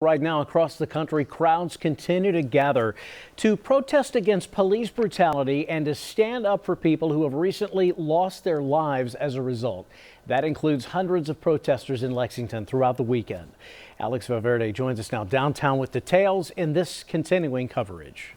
Right now across the country, crowds continue to gather to protest against police brutality and to stand up for people who have recently lost their lives as a result. That includes hundreds of protesters in Lexington throughout the weekend. Alex Valverde joins us now downtown with details in this continuing coverage.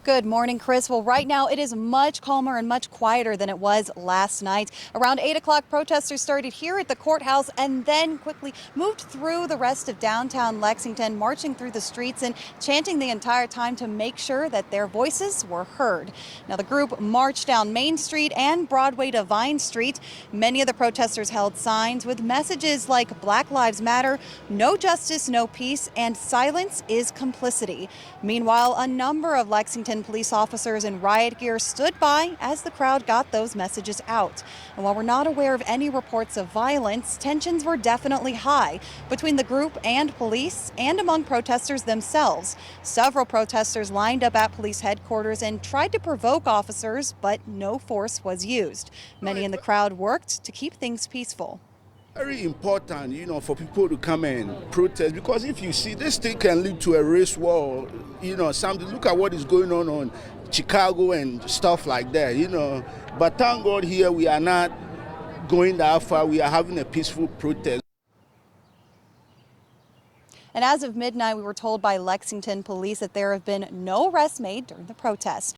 Good morning, Chris. Well, right now it is much calmer and much quieter than it was last night. Around 8 o'clock, protesters started here at the courthouse and then quickly moved through the rest of downtown Lexington, marching through the streets and chanting the entire time to make sure that their voices were heard. Now, the group marched down Main Street and Broadway to Vine Street. Many of the protesters held signs with messages like Black Lives Matter, no justice, no peace, and silence is complicity. Meanwhile, a number of Lexington police officers in riot gear stood by as the crowd got those messages out. And while we're not aware of any reports of violence, tensions were definitely high between the group and police and among protesters themselves. Several protesters lined up at police headquarters and tried to provoke officers, but no force was used. Many in the crowd worked to keep things peaceful. Very important, for people to come and protest, because if you see this thing can lead to a race war, something. Look at what is going on Chicago and stuff like that, But thank God here we are not going that far. We are having a peaceful protest. And as of midnight, we were told by Lexington police that there have been no arrests made during the protest.